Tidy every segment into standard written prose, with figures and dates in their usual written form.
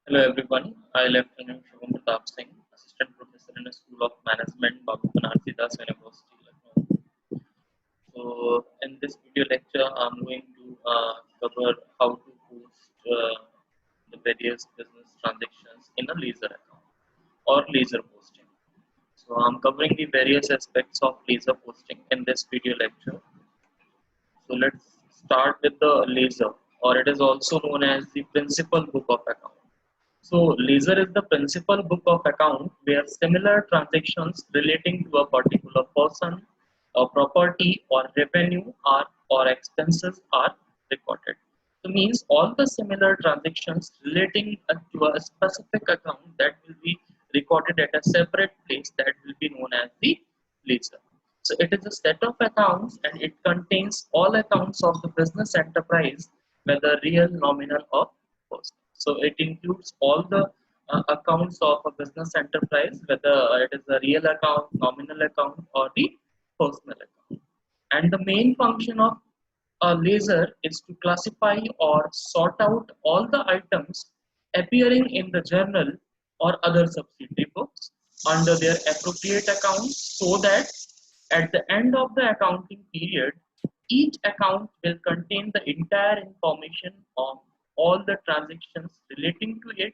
Hello everyone, I Lieutenant Shubham Pratap Singh, Assistant Professor in the School of Management, Babu Banarsi Das University, Lucknow. So, in this video lecture, I'm going to cover how to post the various business transactions in a laser account or laser posting. So, I'm covering the various aspects of laser posting in this video lecture. So, let's start with the laser, or it is also known as the principal book of account. So, ledger is the principal book of account where similar transactions relating to a particular person, a property, or revenue are or expenses are recorded. So, means all the similar transactions relating to a specific account that will be recorded at a separate place that will be known as the ledger. So, it is a set of accounts and it contains all accounts of the business enterprise, whether real, nominal, or personal. So it includes all the accounts of a business enterprise, whether it is a real account, nominal account, or the personal account. And the main function of a ledger is to classify or sort out all the items appearing in the journal or other subsidiary books under their appropriate accounts so that at the end of the accounting period, each account will contain the entire information of all the transactions relating to it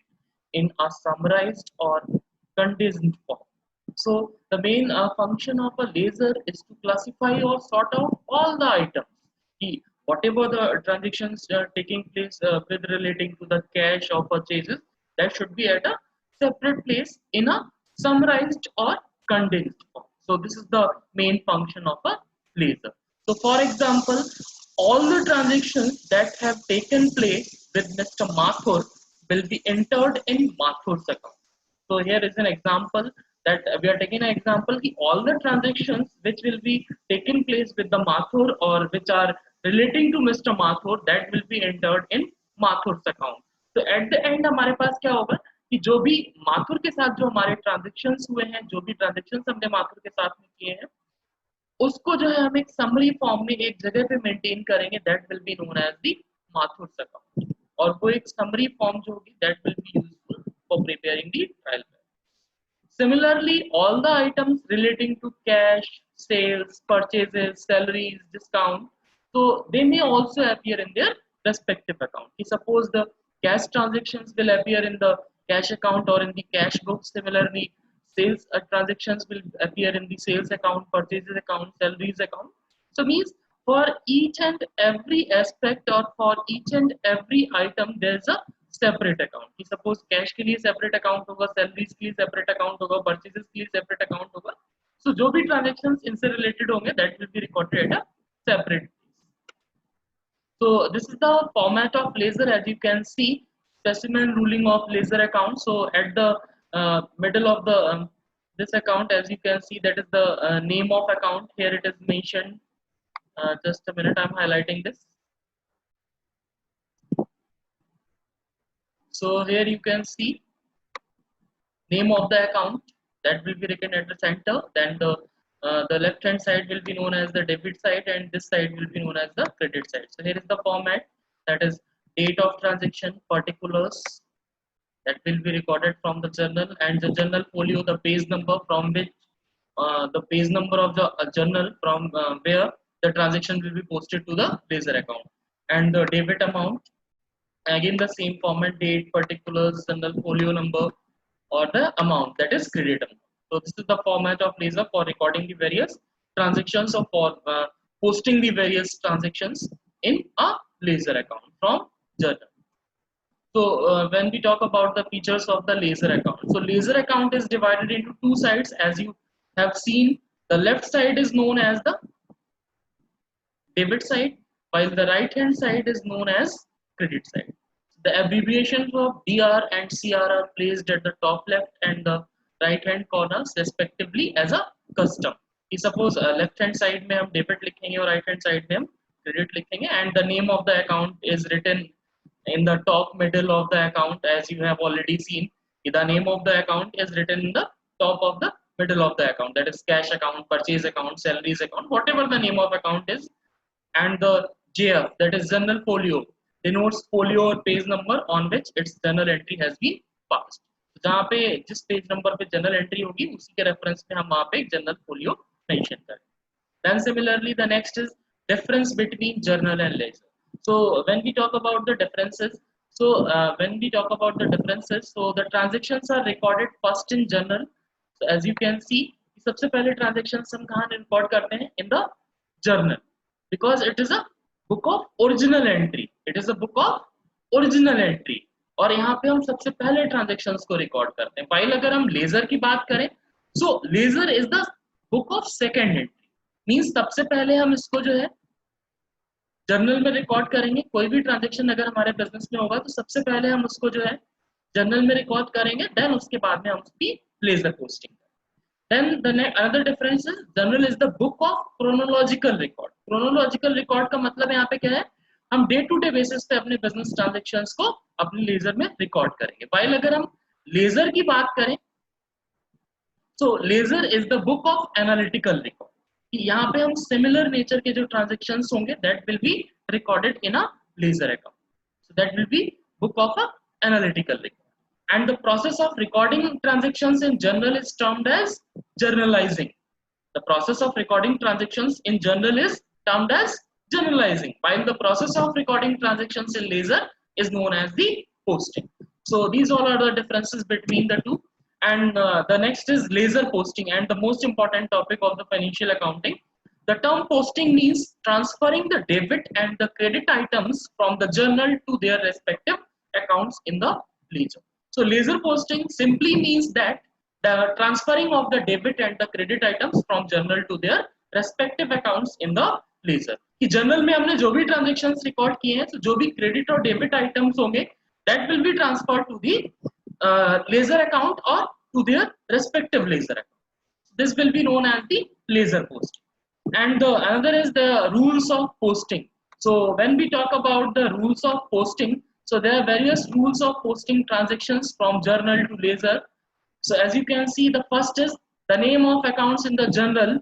in a summarized or condensed form. So the main function of a ledger is to classify or sort out all the items. Whatever the transactions taking place with relating to the cash or purchases, that should be at a separate place in a summarized or condensed form. So this is the main function of a ledger. So for example, all the transactions that have taken place with Mr. Mathur will be entered in Mathur's account. So here is an example that we are taking an example कि all the transactions which will be taking place with the Mathur or which are relating to Mr. Mathur that will be entered in Mathur's account. So at the end हमारे पास क्या होगा कि जो भी माथुर के साथ जो हमारे ट्रांजेक्शन्स हुए हैं, जो भी ट्रांजेक्शन्स हमने माथुर के साथ में किए हैं, उसको जो है हम एक समरी फॉर्म में एक जगह पे मेंटेन करेंगे, that will be known as the Mathur's account. और वो एक समरी फॉर्म जो होगी that will be useful for preparing the trial balance. Similarly, all the items relating to cash, sales, purchases, salaries, discount, so they may also appear in their respective account. Suppose the cash transactions will appear in the cash account or in the cash book. Similarly, sales transactions will appear in the sales account, purchases account, salaries account. So means for each and every aspect or for each and every item there is a separate account कि suppose cash के लिए separate account होगा, salaries के लिए separate account होगा, purchases के लिए separate account होगा. सो जो भी ट्रांजैक्शंस इनसे रिलेटेड होंगे that will be recorded at a separate. So this is the format of ledger. As you can see, specimen ruling of ledger account. So at the middle of the this account, as you can see, that is the name of account. Here it is mentioned. Just a minute, I'm highlighting this. So here you can see name of the account that will be written at the center. Then the left hand side will be known as the debit side and this side will be known as the credit side. So here is the format, that is date of transaction, particulars that will be recorded from the journal, and the journal folio, the page number from which the page number of the journal from where the transaction will be posted to the ledger account, and the debit amount. Again the same format, date, particulars, journal folio number, or the amount, that is credit amount. So this is the format of ledger for recording the various transactions or for posting the various transactions in a ledger account from journal. So when we talk about the features of the ledger account, so ledger account is divided into two sides. As you have seen, the left side is known as the debit side, while the right hand side is known as credit side. The abbreviations of DR and CR are placed at the top left and the right hand corners respectively as a custom. Suppose left hand side में हम debit लिखेंगे और right hand side में हम credit लिखेंगे, and the name of the account is written in the top middle of the account. As you have already seen, the name of the account is written in the top of the middle of the account, that is cash account, purchase account, salaries account, whatever the name of account is. And the JF, that is journal folio, denotes folio or page number on which its journal entry has been past. जहाँ पे जिस page number पे general entry होगी उसी के reference में हम वहाँ पे जनरल फोलियो मेंशन करें। Then similarly, the next is difference between journal and ledger. So when we talk about the differences, so the transactions are recorded first in journal. So as you can see, सबसे पहले transactions हम कहाँ record करते हैं? In the journal, because it is a book of original entry. It is a book of original entry. और यहाँ पे हम सबसे पहले ट्रांजेक्शन्स को रिकॉर्ड करते हैं। फाइल अगर हम लेजर की बात करें, so ledger is the book of second entry, means सबसे पहले हम इसको जो है जर्नल में रिकॉर्ड करेंगे। कोई भी ट्रांजेक्शन अगर हमारे बिजनेस में होगा तो सबसे पहले हम उसको जो है जर्नल में रिकॉर्ड करेंगे, देन उसके बाद में हम उसकी ledger posting. Then another difference is journal is the book of chronological record. Chronological record का मतलब यहाँ पे क्या है, हम डे टू डे बेसिस पे अपने बिजनेस ट्रांजेक्शन्स को अपने लेजर में रिकॉर्ड करेंगे। फाइल अगर हम लेजर की बात करें, so ledger is the book of analytical record. यहाँ पे हम सिमिलर नेचर के जो ट्रांजेक्शन्स होंगे that will be recorded in a ledger account, so that will be book of a analytical record. And the process of recording transactions in journal is termed as journalizing. The process of recording transactions in journal is termed as journalizing, while the process of recording transactions in ledger is known as the posting. So these all are the differences between the two. And the next is ledger posting, and the most important topic of the financial accounting. The term posting means transferring the debit and the credit items from the journal to their respective accounts in the ledger. So ledger posting simply means that the transferring of the debit and the credit items from journal to their respective accounts in the ledger. कि journal में हमने जो भी transactions record किए हैं, तो जो भी credit और debit items होंगे, that will be transferred to the ledger account or to their respective ledger account. This will be known as the ledger posting. And another is the rules of posting. So when we talk about the rules of posting, so there are various rules of posting transactions from journal to ledger. So as you can see, the first is the name of accounts in the journal.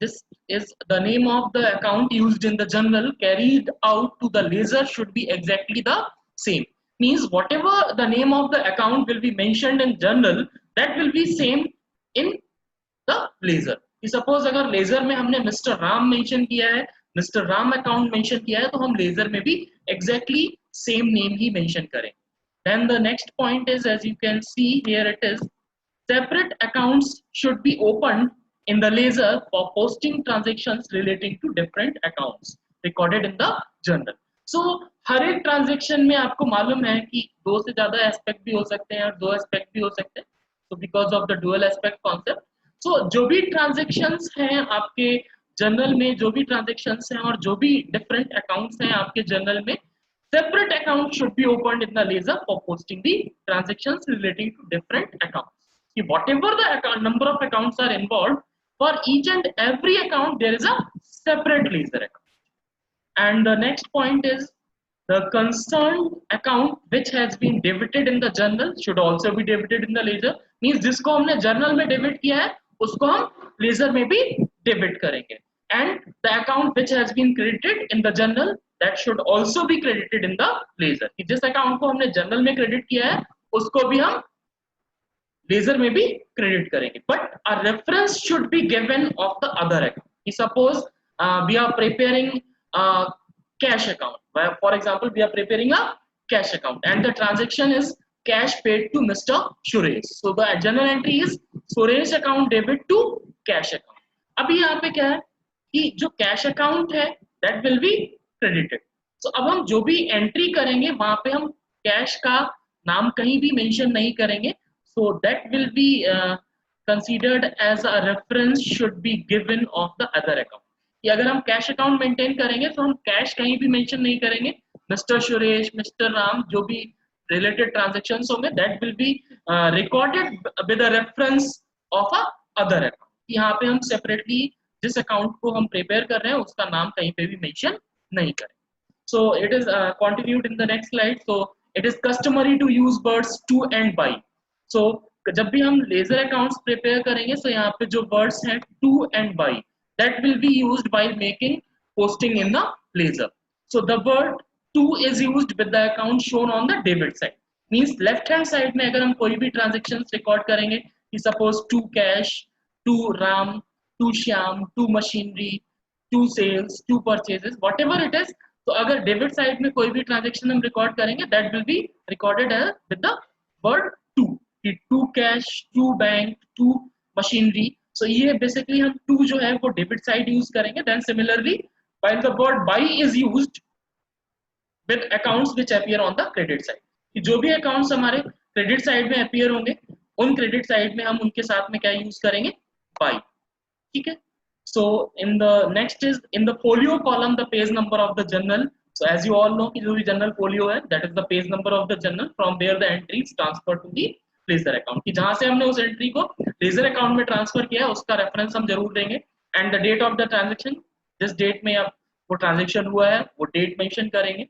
This is the name of the account used in the journal carried out to the ledger should be exactly the same. Means whatever the name of the account will be mentioned in journal, that will be same in the ledger. Suppose अगर laser में हमने mister Ram mention किया है, mister Ram account mention किया है, तो हम laser में भी एग्जैक्टली सेम नेम ही मेंशन करें। Then the next point is, as you can see here, it is separate accounts should be opened in the ledger for posting transactions relating to different accounts recorded in the journal. So हर एक transaction में आपको मालूम है कि दो से ज्यादा aspect भी हो सकते हैं और दो एस्पेक्ट भी हो सकते हैं, so because of the dual aspect concept. So जो भी ट्रांजेक्शन्स हैं आपके जर्नल में, जो भी ट्रांजेक्शन्स हैं और जो भी डिफरेंट अकाउंट्स हैं आपके जर्नल में, separate account should be opened in the ledger for posting the transactions relating to different accounts. Whatever the account, number of accounts are involved, for each and every account there is a separate ledger account. And the next point is the concerned account which has been debited in the journal should also be debited in the ledger. Means जिसको हमने journal में debit किया है उसको हम laser में भी debit करेंगे। And the account which has been credited in the journal, that should also be credited in the ledger. कि जिस अकाउंट को हमने जर्नल में क्रेडिट किया है उसको भी हम लेजर में भी क्रेडिट करेंगे, but a reference should be given of the other account. Suppose we are preparing a cash account. For example, we are preparing a cash account and the transaction is cash paid to Mr. Suresh. So the journal entry is Suresh account debit to cash account. अभी यहाँ पे क्या है कि जो cash account है that will be credited. So अब हम जो भी एंट्री करेंगे वहां पे हम कैश का नाम कहीं भी मेंशन नहीं करेंगे. So that will be considered as a reference should be given of the other account. कि अगर हम कैश अकाउंट मेंटेन करेंगे तो हम कैश कहीं भी मेंशन नहीं करेंगे. मिस्टर सुरेश, मिस्टर राम, जो भी रिलेटेड ट्रांजैक्शंस होंगे that will be recorded with a reference of a other account. यहाँ पे हम सेपरेटली जिस अकाउंट को हम प्रिपेयर कर रहे हैं उसका नाम कहीं पे भी मेंशन नहीं करें. So it is continued in the next slide. So it is customary to use words to and by. So जब भी हम लेजर अकाउंट्स प्रिपेयर करेंगे तो यहाँ पे जो वर्ड्स हैं to and by, that will be used while making posting in the ledger. So the word to is used with the account shown on the debit side. Means left hand side में अगर हम कोई भी transaction record करेंगे कि suppose to cash, to Ram, to Shyam, to machinery, to sales, to purchases, whatever it is, तो अगर debit side में कोई भी ट्रांजेक्शन हम रिकॉर्ड करेंगे that will be recorded with the word to, to cash, to bank, to machinery. So ये basically हम to जो है वो डेबिट साइड यूज करेंगे। Then similarly while the word buy is used with accounts which appear on the credit side, कि जो भी accounts हमारे क्रेडिट साइड में अपीयर होंगे उन क्रेडिट साइड में हम उनके साथ में क्या यूज करेंगे, बाई। ठीक है। So in the next is in the folio column the page number of the journal. So as you all know कि जो भी जर्नल फोलियो है that is the page number of the journal from there the entries transfer to the ledger account, कि जहां से हमने उस entry को लेजर अकाउंट में ट्रांसफर किया उसका रेफरेंस हम जरूर देंगे and the date of the transaction, जिस डेट में अब वो ट्रांजेक्शन हुआ है वो डेट मेंशन करेंगे।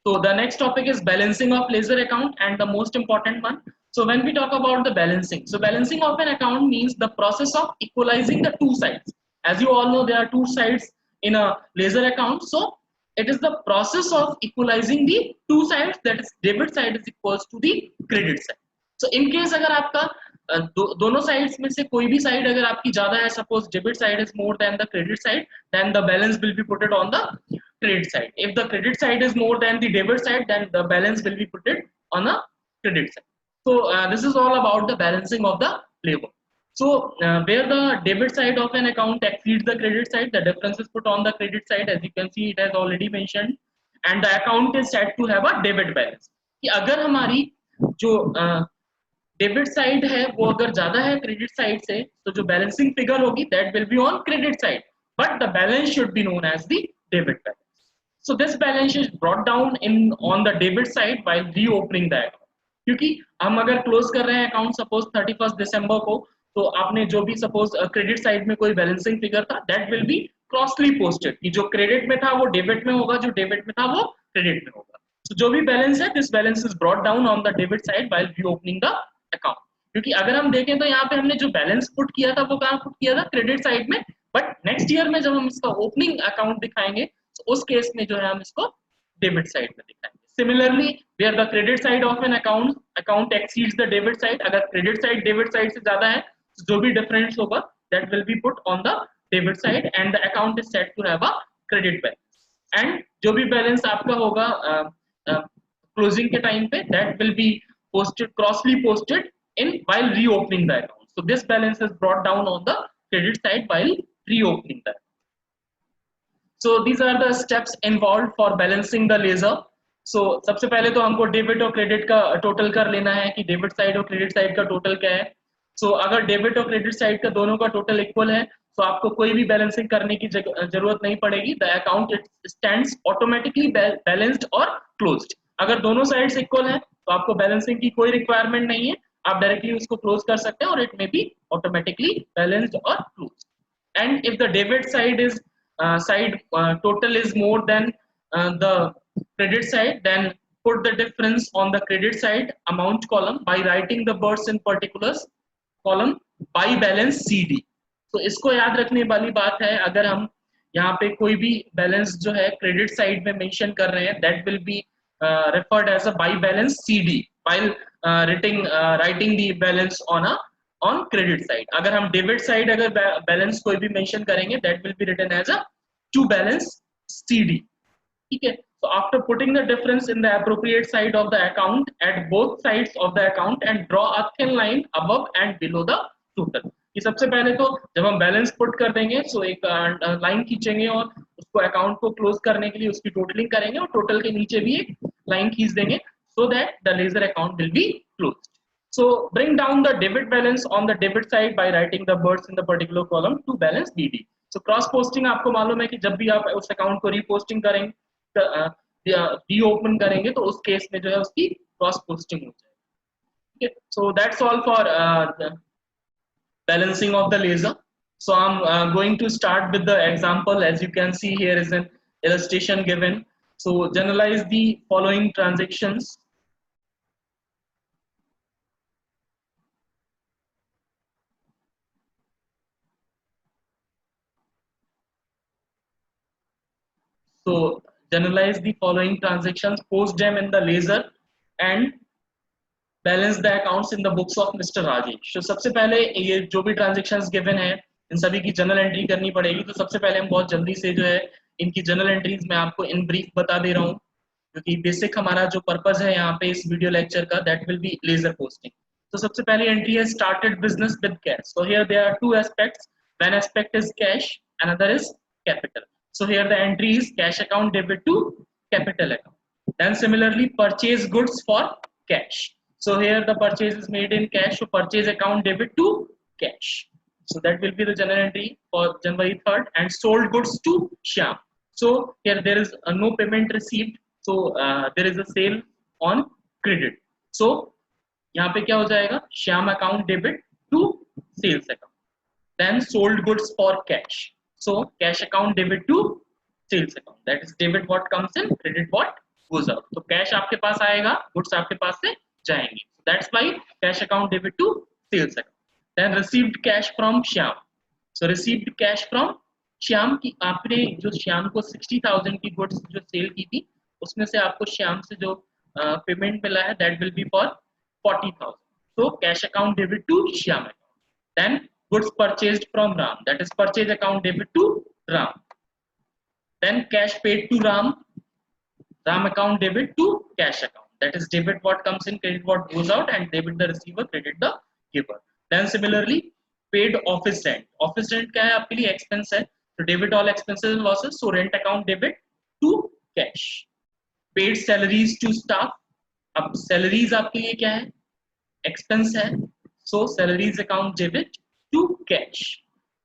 So the next topic is balancing of ledger account and the most important one. So when we talk about the balancing, so balancing of an account means the process of equalizing the two sides. As you all know, there are two sides in a ledger account. So it is the process of equalizing the two sides, that is debit side is equals to the credit side. So in case अगर आपका दोनों sides में से कोई भी side अगर आपकी ज्यादा है, suppose debit side is more than the credit side, then the balance will be putted on the credit side. If the credit side is more than the debit side, then the balance will be put it on a credit side. So this is all about the balancing of the labor. So where the debit side of an account exceeds the credit side, the difference is put on the credit side. As you can see, it has already mentioned, and the account is said to have a debit balance. कि अगर हमारी जो debit side है वो अगर ज्यादा है credit side से, तो जो बैलेंसिंग फिगर होगी that will be on credit side, but the balance should be known as the debit balance. So this balance is brought down in on the debit side while reopening the account. क्योंकि हम अगर close कर रहे हैं account suppose 31 दिसंबर को, तो आपने जो भी सपोज क्रेडिट साइड में कोई बैलेंसिंग फिगर था that will be crossly posted, कि जो क्रेडिट में था वो डेबिट में होगा, जो डेबिट में था वो क्रेडिट में होगा. तो जो भी बैलेंस है this balance is brought down on the debit side while reopening the account. क्योंकि अगर हम देखें तो यहाँ पे हमने जो बैलेंस पुट किया था वो कहाँ पुट किया था, क्रेडिट साइड में, बट नेक्स्ट ईयर में जब हम इसका ओपनिंग अकाउंट दिखाएंगे तो उस केस में जो है हम इसको डेबिट साइड में दिखाएंगे. Similarly where the credit side of an account exceeds the debit side, अगर क्रेडिट साइड डेबिट साइड से ज्यादा है तो जो भी डिफरेंस होगा that will be put on the debit side and the account is set to have a credit balance. And जो भी बैलेंस आपका होगा क्लोजिंग के टाइम पे that will be posted crossly posted in while reopening the account. So this balance is brought down on the credit side while reopening the account. So these are the steps involved for balancing the ledger. So सबसे पहले तो हमको debit और credit का total कर लेना है कि डेबिट साइड और क्रेडिट साइड का टोटल क्या है. So अगर डेबिट और क्रेडिट साइड का दोनों का टोटल इक्वल है तो आपको कोई भी बैलेंसिंग करने की जरूरत नहीं पड़ेगी. The account it stands automatically balanced और क्लोज्ड. अगर दोनों साइड्स इक्वल है तो आपको बैलेंसिंग की कोई रिक्वायरमेंट नहीं है, आप डायरेक्टली उसको क्लोज कर सकते हैं और it may be automatically balanced और closed. And if the debit side is total is more than the credit side, then put the difference on the credit side amount column by writing the words in particulars column by balance CD. तो इसको याद रखने वाली बात है, अगर हम यहाँ पे कोई भी बैलेंस जो है क्रेडिट साइड में मेंशन कर रहे हैं that will B referred as a by balance CD while writing the balance on credit side. अगर हम डेबिट साइड अगर बैलेंस कोई भी मेंशन करेंगे that will be written as a to balance CD. ठीक है. So after putting the difference in the appropriate side of the account at both sides of the account and draw a thin line above and below the total. कि सबसे पहले तो जब हम balance put कर देंगे तो एक लाइन खींचेंगे और उसको अकाउंट को क्लोज करने के लिए उसकी टोटलिंग करेंगे और टोटल के नीचे भी एक लाइन खींच देंगे so that the ledger account will be closed. So bring down the debit balance on the debit side by writing the words in the particular column to balance DD. So cross posting आपको मालूम है कि जब भी आप उस account को reposting करेंगे रीओपन करेंगे तो उस केस में जो है उसकी क्रॉस पोस्टिंग हो जाएगी. So that's all for the balancing of the ledger. So I'm going to start with the example. As you can see, here is an illustration given. So generalize the following transactions. So generalize the following transactions, post them in the ledger and balance the accounts in the books of mister Rajesh. तो सबसे पहले ये जो भी transactions given है इन सभी की general entry करनी पड़ेगी। तो सबसे पहले हम बहुत जल्दी से जो है इनकी जनरल एंट्रीज मैं आपको इन ब्रीफ बता दे रहा हूँ, क्योंकि बेसिक हमारा जो पर्पस है यहाँ पे इस वीडियो लेक्चर का, that will be ledger posting. तो सबसे पहली एंट्री है started business with cash. So here there are two aspects, one aspect is cash, another is capital. So here the entry is cash account debit to capital account. Then similarly purchase goods for cash. So here the purchase is made in cash, so purchase account debit to cash. So that will be the general entry for January 3rd. And sold goods to Shyam. So here there is no payment received. So there is a sale on credit. So यहाँ पे क्या हो जाएगा, Shyam account debit to sales account. Then sold goods for cash. So cash account debit to sales account. That is debit what comes in, credit what goes out. तो cash आपके पास आएगा, goods आपके पास से जाएंगे. So that's why cash account debit to sales account. Then received cash from Shyam. So received cash from Shyam की आपने जो श्याम को 60,000 की goods जो सेल की थी उसमें से आपको श्याम से जो पेमेंट मिला है that will be for 40,000. So cash account debit to Shyam account. Then goods purchased from Ram, that is purchase account debit to Ram. Then cash paid to Ram, Ram account debit to cash account, that is debit what comes in, credit what goes out, and debit the receiver, credit the giver. Then similarly paid office rent. Office rent क्या है आपके लिए, expense है, तो debit all expenses and losses, so rent account debit to cash. Paid salaries to staff, अब salaries आपके लिए क्या है, expense है, so salaries account debit to cash.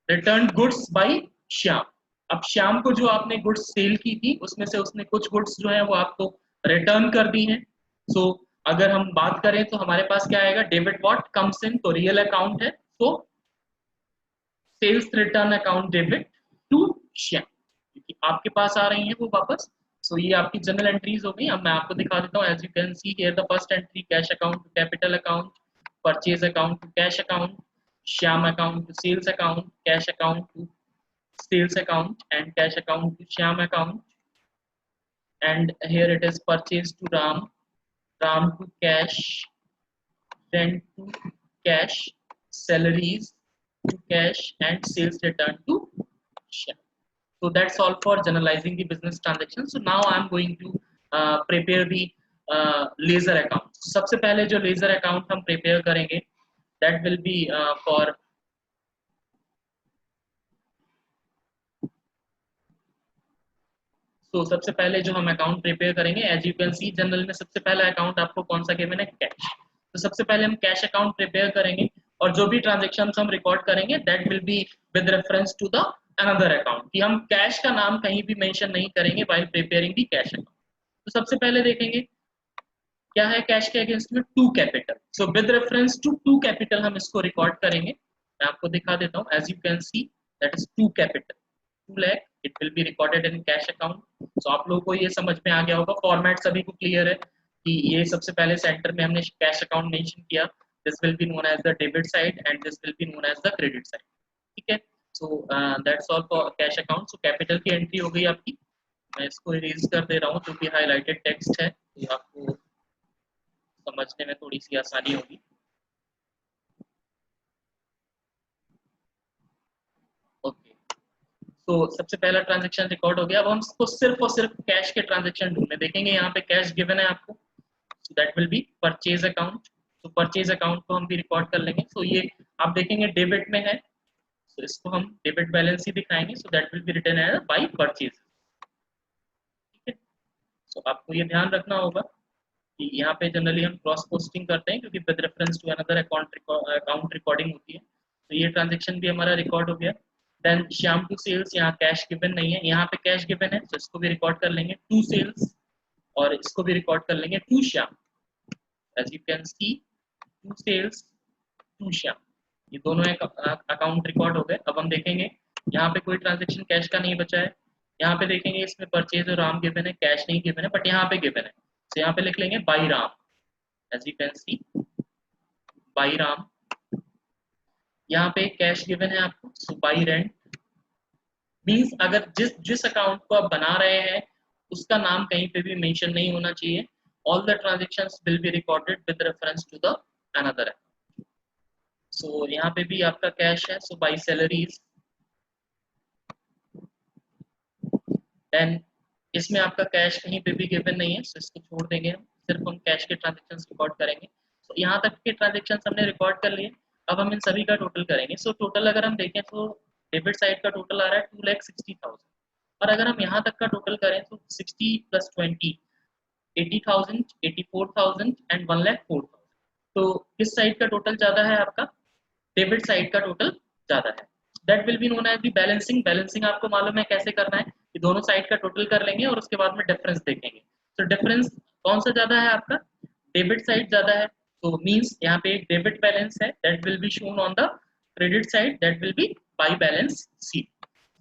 Returned goods by Shyam. अब श्याम को जो आपने गुड्स सेल की थी उसमें से उसने कुछ गुड्स जो है वो आपको रिटर्न कर दी हैं. सो अगर हम बात करें तो हमारे पास क्या आएगा, डेबिट व्हाट कम्स इन, तो रियल अकाउंट है, so sales return account debit to Shyam, क्योंकि आपके पास आ रही है वो वापस. सो ये आपकी जनरल एंट्रीज हो गई. अब मैं आपको दिखा देता हूँ. As you can see here the first entry, cash account to capital account, purchase account to cash account, Shyam account to sales account, cash account to sales account, and cash account to Shyam account. And here it is purchase to Ram, Ram to cash, rent to cash, salaries to cash, and sales return to Shyam. So that's all for generalizing the business transactions. So now I'm going to prepare the laser account. सबसे पहले जो laser account हम prepare करेंगे that will be for तो सबसे पहले जो हम अकाउंट प्रिपेयर करेंगे, as you can see journal में सबसे पहला अकाउंट आपको कौन सा गिवन है, कैश. तो सबसे पहले हम कैश अकाउंट प्रिपेयर करेंगे और जो भी ट्रांजेक्शन हम रिकॉर्ड करेंगे that will be with reference to the another account, कि हम कैश का नाम कहीं भी मेंशन नहीं करेंगे while preparing the cash account. तो सबसे पहले देखेंगे क्या है कैश के अगेंस्ट में, to capital. So with reference to to capital हम इसको रिकॉर्ड करेंगे. मैं आपको दिखा देता हूँ. As you can see that is to capital, 2 lakh, it will be recorded in cash account. So आप लोगों को ये समझ में आ गया होगा, फॉर्मेट सभी को क्लियर है कि ये सबसे पहले सेंटर में हमने कैश अकाउंट मेंशन किया, this will be known as the debit side and this will be known as the credit side. ठीक है. So that's all for cash account. So capital की एंट्री हो गई आपकी. मैं इसको इरेज कर दे रहा हूँ, जो कि हाईलाइटेड टेक्स्ट है, तो आपको समझने में थोड़ी सी आसानी होगी. ओके. तो सबसे पहला ट्रांजैक्शन रिकॉर्ड हो गया. अब हम इसको सिर्फ और सिर्फ कैश के ट्रांजैक्शन ढूंढने देखेंगे. यहाँ पे कैश गिवन है आपको, सो that will be purchase account. तो परचेज अकाउंट को हम भी रिकॉर्ड कर लेंगे. सो ये आप देखेंगे डेबिट में है, तो इसको हम डेबिट बैलेंस ही दिखाएंगे. So that will be written as by purchase. ठीक है. सो आपको ये ध्यान रखना होगा कि यहाँ पे जनरली हम क्रॉस पोस्टिंग करते हैं क्योंकि with reference to another account recording होती है. तो ये ट्रांजैक्शन भी हमारा रिकॉर्ड हो गया. देन श्याम टू सेल्स, यहाँ कैश गिवन नहीं है, यहाँ पे कैश गिवन है, तो इसको भी रिकॉर्ड कर लेंगे टू सेल्स, और इसको भी रिकॉर्ड कर लेंगे to Shyam. As you can see to sales to Shyam, ये दोनों अकाउंट रिकॉर्ड हो गए. अब हम देखेंगे यहाँ पे कोई ट्रांजेक्शन कैश का नहीं बचा है. यहाँ पे देखेंगे इसमें परचेज और राम गिवन है, कैश नहीं गिवन है, बट यहाँ पे गिवन है, तो यहाँ पे लिख लेंगे by Ram. As you can see by Ram. यहाँ पे कैश गिवन है आपको, सो बाई रेंट. मींस अगर जिस अकाउंट को आप बना रहे हैं उसका नाम कहीं पे भी मेंशन नहीं होना चाहिए. all the transactions will be recorded with reference to the another account. So यहाँ पे भी आपका कैश है, so by salaries, then इसमें आपका कैश कहीं पे भी गिवन नहीं है, so इसको छोड़ देंगे हम, सिर्फ हम कैश के ट्रांजेक्शन्स रिकॉर्ड करेंगे। so यहाँ तक के ट्रांजेक्शन्स हमने रिकॉर्ड कर लिए, अब हम इन सभी का टोटल करेंगे। so टोटल अगर हम देखें तो डेबिट साइड का टोटल आ रहा है 2,60,000, और अगर हम यहाँ तक का टोटल करें तो 60 + 20 80,000, 84,000 एंड 1,04,000। तो किस साइड का टोटल ज्यादा है आपका? डेबिट साइड का टोटल ज्यादा है। That will be known as the balancing. Balancing आपको मालूम है कैसे करना है, कि दोनों साइड का टोटल कर लेंगे और उसके बाद में डिफरेंस देखेंगे। तो डिफरेंस कौन सा ज्यादा है आपका? डेबिट साइड ज्यादा है, तो मींस यहाँ पे एक डेबिट बैलेंस है, that will be shown on the credit side, that will be by balance C.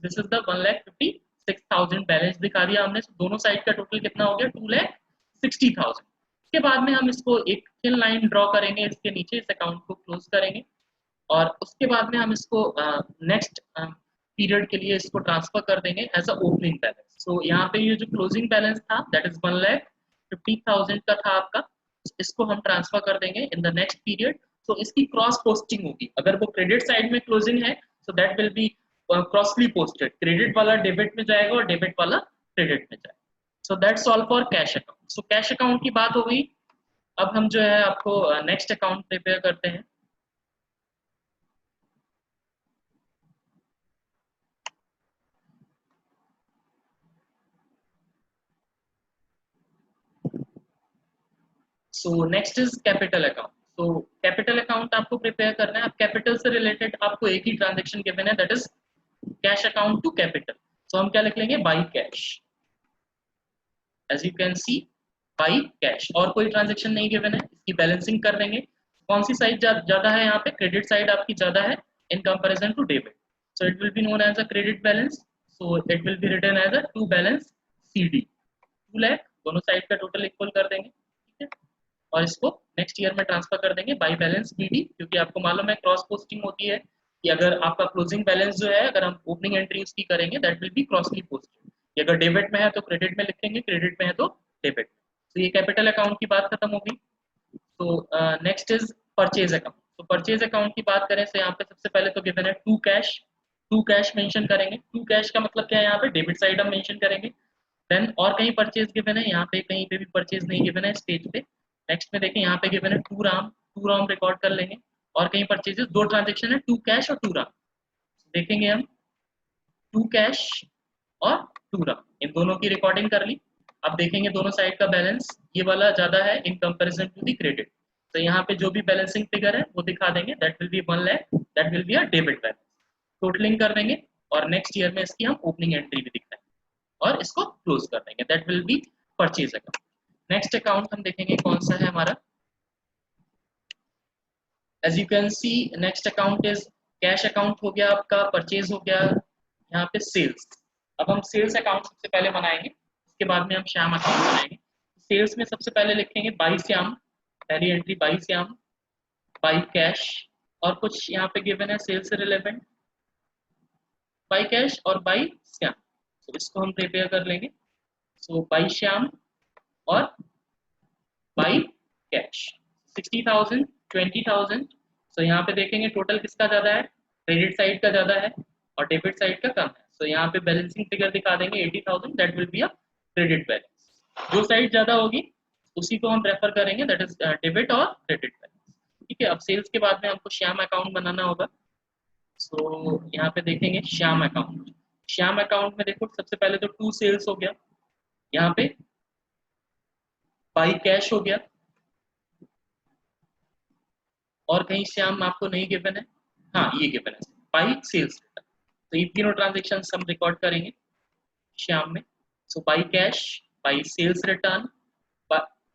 This is the 1,56,000 balance दिखा दिया हमने। दोनों साइड का टोटल कितना हो गया? 2,60,000। उसके बाद में हम इसको एक थिन लाइन ड्रॉ करेंगे इसके नीचे, इस अकाउंट को क्लोज करेंगे, और उसके बाद में हम इसको नेक्स्ट पीरियड के लिए इसको ट्रांसफर कर देंगे एज अ ओपनिंग बैलेंस। सो यहाँ पे ये जो क्लोजिंग बैलेंस था दैट इज 1,50,000 का था आपका, इसको हम ट्रांसफर कर देंगे इन द नेक्स्ट पीरियड। सो इसकी क्रॉस पोस्टिंग होगी, अगर वो क्रेडिट साइड में क्लोजिंग है so that will be crossly posted, credit वाला डेबिट में जाएगा और डेबिट वाला क्रेडिट में जाएगा। So that's all for cash account. So cash account की बात हो गई, अब हम जो है आपको नेक्स्ट अकाउंट प्रिपेयर करते हैं। So next is capital account. So capital account आपको प्रिपेयर करना है। अब कैपिटल से रिलेटेड आपको एक ही ट्रांजेक्शन गिवन है, that is cash account to capital. So हम क्या लिख लेंगे? By cash, as you can see by cash, और कोई ट्रांजेक्शन नहीं गिवन है। इसकी बैलेंसिंग कर देंगे। कौन सी साइड ज्यादा है यहाँ पे? क्रेडिट साइड आपकी ज्यादा है in comparison to debit, so it will be known as a credit balance. So it will be written as a to balance CD। 2 lakh दोनों साइड का टोटल इक्वल कर देंगे, ठीक है, और इसको नेक्स्ट ईयर में ट्रांसफर कर देंगे बाई बैलेंस BD, क्योंकि आपको मालूम है क्रॉस पोस्टिंग होती है कि अगर आपका क्लोजिंग बैलेंस जो है, अगर हम ओपनिंग एंट्री उसकी करेंगे that will be crossly posted. अगर डेबिट में है तो क्रेडिट में लिखेंगे, क्रेडिट में है तो डेबिट। तो ये कैपिटल अकाउंट की बात खत्म होगी। तो नेक्स्ट इज परचेज अकाउंट। तो परचेज अकाउंट की बात करें तो यहाँ पे सबसे पहले तो गिवन है to cash. To cash mention करेंगे। टू कैश का मतलब क्या है? यहाँ पे डेबिट साइड हम मेंशन करेंगे। देन और कहीं परचेज गिवन है? यहाँ पे कहीं पे भी परचेज नहीं गिवन है इस पेज पे। नेक्स्ट में देखें, यहाँ पे गिवन है to Ram. To Ram record कर लेंगे, और कहीं परचेजेस, दो ट्रांजेक्शन है, टू कैश और टू राम। देखेंगे हम टू कैश और टू राम, इन दोनों की रिकॉर्डिंग कर ली। अब देखेंगे दोनों साइड का बैलेंस, ये वाला ज्यादा है in comparison to the credit, तो यहाँ पे जो भी बैलेंसिंग फिगर है वो दिखा देंगे, that will B 1 lakh, that will be a debit balance. Totalling कर देंगे और नेक्स्ट ईयर में इसकी हम ओपनिंग एंट्री भी दिखाएंगे और इसको क्लोज कर देंगे, that will be purchase account. Next account हम देखेंगे कौन सा है हमारा। As you can see next account is cash account हो गया आपका, परचेज हो गया, यहाँ पे सेल्स। अब हम सेल्स अकाउंट सबसे पहले बनाएंगे, उसके बाद में हम श्याम अकाउंट बनाएंगे। सेल्स में सबसे पहले लिखेंगे बाई श्याम, पहली entry by Shyam, by cash, और कुछ यहाँ पे गिवन है सेल्स से रिलेवेंट, बाई कैश और बाई श्याम। तो इसको हम प्रिपेयर कर लेंगे। सो बाई श्याम और बाई कैश, 60,000, 20,000। सो यहाँ पे देखेंगे टोटल किसका ज्यादा है, क्रेडिट साइड का ज्यादा है और डेबिट साइड का कम है। सो यहाँ पे बैलेंसिंग फिगर दिखा देंगे 80,000, that will be a credit balance. जो साइड ज्यादा होगी उसी को हम रेफर करेंगे, दैट इज डेबिट और क्रेडिट बैलेंस। ठीक है, अब सेल्स के बाद में हमको श्याम अकाउंट बनाना होगा। सो यहाँ पे देखेंगे श्याम अकाउंट। श्याम अकाउंट में देखो सबसे पहले तो टू सेल्स हो गया, यहाँ पे बाई कैश हो गया, और कहीं श्याम आपको नहीं गिवन है, हाँ ये गिवन है बाई सेल्स रिटर्न। तो ये तीनों ट्रांजेक्शन हम रिकॉर्ड करेंगे श्याम में। So by cash, by sales return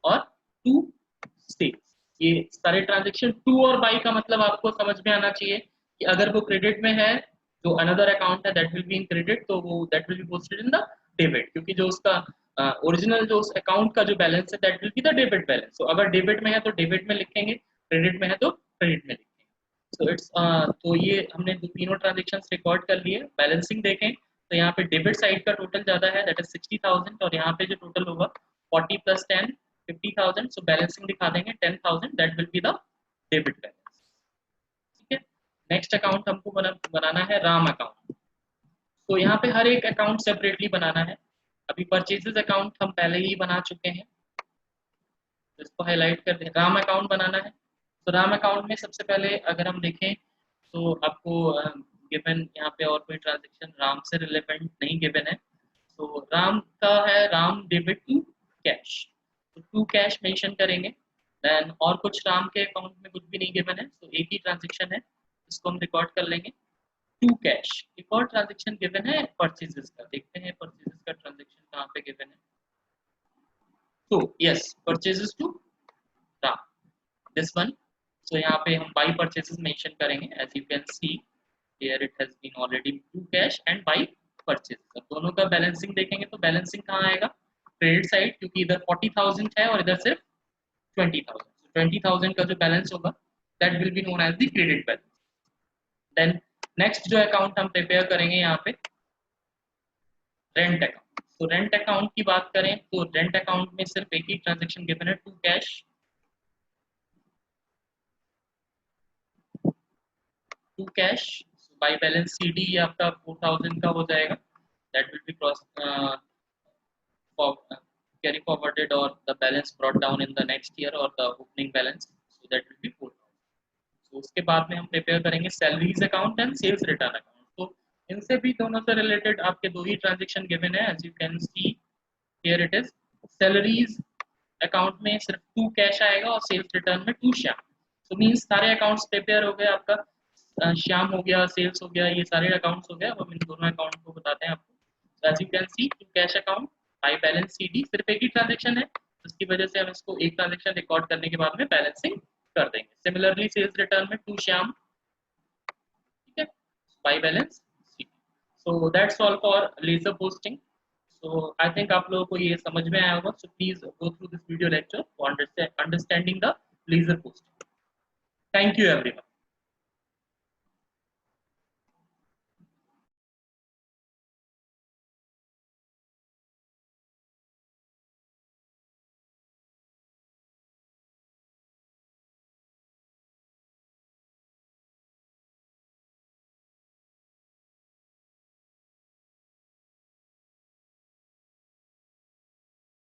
और टू सेल्स, ये सारे ट्रांजेक्शन। टू और बाई का मतलब आपको समझ में आना चाहिए कि अगर वो क्रेडिट में है, जो अनदर अकाउंट है that will be in credit, तो वो that will be posted in the debit, क्योंकि जो उसका ओरिजिनल जो उस अकाउंट का जो बैलेंस है that will be the debit balance. तो अगर डेबिट में है तो डेबिट में लिखेंगे, क्रेडिट में है तो क्रेडिट में लिखेंगे। सो इट्स तो ये हमने तीनों ट्रांजेक्शन रिकॉर्ड कर लिए। बैलेंसिंग देखें तो यहाँ पे डेबिट साइड का टोटल ज्यादा है, दैट इज 60,000, और यहाँ पे जो टोटल होगा 40 + 10 50,000, सो बैलेंसिंग दिखा देंगे 10,000, that will be the debit balance. ठीक है, नेक्स्ट अकाउंट हमको बनाना है राम अकाउंट। तो यहाँ पे हर एक अकाउंट सेपरेटली बनाना है। अभी परचेजेस अकाउंट हम पहले ही बना चुके हैं, तो इसको हाईलाइट कर दें। राम अकाउंट बनाना है, तो राम अकाउंट में सबसे पहले अगर हम देखें तो आपको गिवन यहाँ पे और कोई ट्रांजेक्शन राम से रिलेवेंट नहीं गिवन है। तो राम का है राम डेबिट टू कैश, तो टू कैश मेंशन करेंगे। देन और कुछ राम के अकाउंट में कुछ भी नहीं गिवन है, तो एक ही ट्रांजेक्शन है, इसको हम रिकॉर्ड कर लेंगे टू कैश। एक और ट्रांजेक्शन गिवन है परचेजेस का, देखते हैं परचेजेस का ट्रांजेक्शन कहाँ पे गिवन है। तो yes, purchases to Ram, this one. So यहाँ पे हम बाई परचेजेस मेंशन करेंगे, as you can see here it has been already to cash and by purchases. अब दोनों का बैलेंसिंग देखेंगे तो बैलेंसिंग कहाँ आएगा, क्रेडिट साइड, क्योंकि इधर 40,000 है और इधर सिर्फ 20,000। 20,000 का जो बैलेंस होगा that will be known as the credit balance. Then next जो अकाउंट हम प्रिपेयर करेंगे यहाँ पे रेंट अकाउंट। तो रेंट अकाउंट की बात करें तो रेंट अकाउंट में सिर्फ एक ही ट्रांजेक्शन गिवन है to cash, to cash by balance CD आपका 4,000 का हो जाएगा, that will be cross carry forwarded or the balance brought down in the next year or the opening balance, so that will be 4,000. तो उसके बाद में हम प्रिपेयर करेंगे salaries account and sales return account. तो इनसे भी दोनों से रिलेटेड आपके दो ही ट्रांजेक्शन गिवन है, as you can see here it is. Salaries account में सिर्फ टू कैश आएगा और सेल्स रिटर्न में टू श्याम। तो मीन्स सारे अकाउंट्स प्रिपेयर हो गए, आपका श्याम हो गया, सेल्स हो गया, ये सारे अकाउंट्स हो गए। अब हम इन दोनों अकाउंट को बताते हैं आपको। As you can see to cash account by balance CD, सिर्फ एक ही ट्रांजेक्शन है, जिसकी वजह से हम इसको एक ट्रांजेक्शन रिकॉर्ड करने के बाद में बैलेंसिंग कर देंगे। सिमिलरली सेल्स रिटर्न में टू श्याम, ठीक है, bye balance CD. So that's all for ledger posting. So I think आप लोगों को ये समझ में आया होगा। So please go through this video lecture for understanding the laser posting. Thank you everyone.